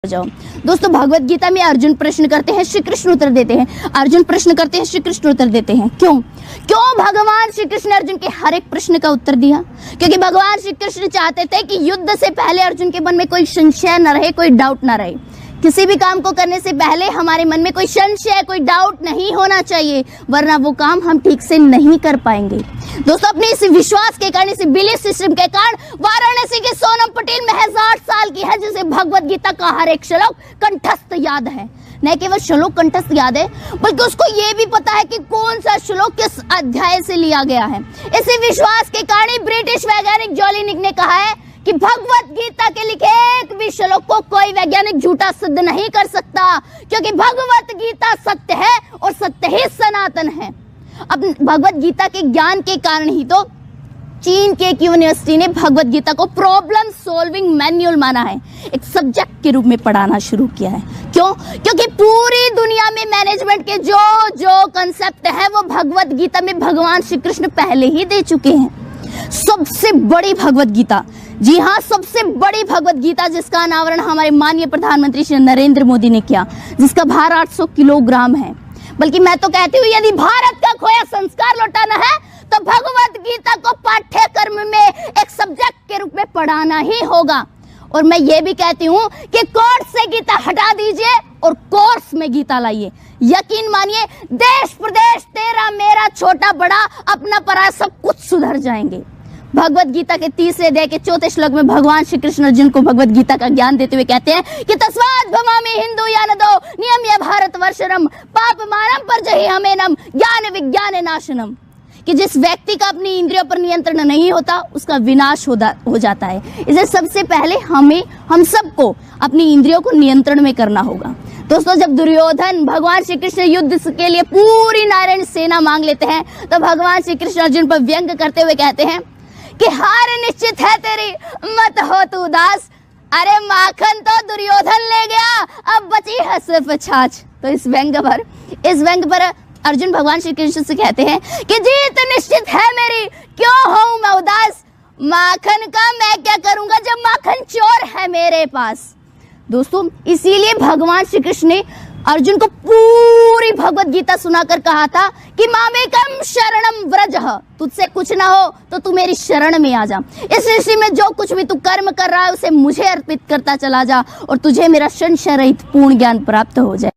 जाओ। दोस्तों, भगवत गीता में अर्जुन प्रश्न करते हैं, श्री कृष्ण उत्तर देते हैं। अर्जुन प्रश्न करते हैं, श्री कृष्ण उत्तर देते हैं। क्यों भगवान श्री कृष्ण ने अर्जुन के हर एक प्रश्न का उत्तर दिया? क्योंकि भगवान श्री कृष्ण चाहते थे कि युद्ध से पहले अर्जुन के मन में कोई संशय न रहे, कोई डाउट न रहे। किसी भी काम को करने से पहले हमारे मन में कोई संशय, कोई डाउट नहीं होना चाहिए, वरना वो काम हम ठीक से नहीं कर पाएंगे। दोस्तों, अपने इस विश्वास के कारण, इस बिलीफ सिस्टम के कारण वाराणसी के सोनम पटेल महज 8 साल की है, जिसे भगवत गीता का हर एक श्लोक कंठस्थ याद है। न केवल श्लोक कंठस्थ याद है, बल्कि उसको ये भी पता है कि कौन सा श्लोक किस अध्याय से लिया गया है। इसी विश्वास के कारण ब्रिटिश वैज्ञानिक जोलिनिक ने कहा है कि भगवत गीता के लिखे एक भी श्लोक को कोई वैज्ञानिक झूठा सिद्ध नहीं कर सकता, क्योंकि भगवत गीता सत्य है और सत्य ही सनातन है। अब भगवत गीता के ज्ञान के कारण ही तो चीन के एक यूनिवर्सिटी ने भगवत गीता को प्रॉब्लम सॉल्विंग मैन्युअल माना है, एक सब्जेक्ट के रूप में पढ़ाना शुरू किया है। क्यों? क्योंकि पूरी दुनिया में मैनेजमेंट के जो कंसेप्ट है वो भगवत गीता में भगवान श्री कृष्ण पहले ही दे चुके हैं। सबसे बड़ी भगवत गीता, जी हाँ, सबसे बड़ी भगवत गीता, जिसका अनावरण हमारे माननीय प्रधानमंत्री श्री नरेंद्र मोदी ने किया, जिसका भार 800 किलोग्राम है। बल्कि मैं तो कहती हूँ, यदि भारत का खोया संस्कार लौटाना है तो भगवत गीता को पाठ्यक्रम में एक सब्जेक्ट के रूप में पढ़ाना ही होगा। और मैं ये भी कहती हूँ कि कोर्स से गीता हटा दीजिए और कोर्स में गीता लाइए। यकीन मानिए, देश प्रदेश तेरा मेरा, छोटा बड़ा, अपना पराया, सब कुछ सुधर जाएंगे। भगवत गीता के 3 अध्याय के 4 श्लोक में भगवान श्री कृष्ण अर्जुन को भगवत गीता का ज्ञान देते हुए कहते हैं कि तस्मात् भवामि हिंदू यानदो नियम्य भारत वर्षरम पाप मानम पर जहि हमेनम ज्ञान विज्ञान नाशनम, कि जिस व्यक्ति का अपनी इंद्रियों पर नियंत्रण नहीं होता उसका विनाश हो जाता है। इसे सबसे पहले हम सबको अपनी इंद्रियों को नियंत्रण में करना होगा। दोस्तों, जब दुर्योधन भगवान श्री कृष्ण युद्ध के लिए पूरी नारायण सेना मांग लेते हैं, तो भगवान श्री कृष्ण अर्जुन पर व्यंग करते हुए कहते हैं कि हार निश्चित है तेरी, मत हो तू उदास। अरे माखन तो दुर्योधन ले गया, अब बची है सिर्फ छाछ। तो इस व्यंग पर अर्जुन भगवान श्री कृष्ण से कहते हैं कि जीत निश्चित है मेरी, क्यों हूं मैं उदास। माखन का मैं क्या करूंगा जब माखन चोर है मेरे पास। दोस्तों, इसीलिए भगवान श्री कृष्ण ने अर्जुन को पूरी भगवत गीता सुनाकर कहा था कि मामेकम शरणम व्रजः, तुझसे कुछ ना हो तो तू मेरी शरण में आ जा। इस सृष्टि में जो कुछ भी तू कर्म कर रहा है उसे मुझे अर्पित करता चला जा, और तुझे मेरा संशय रहित पूर्ण ज्ञान प्राप्त हो जाए।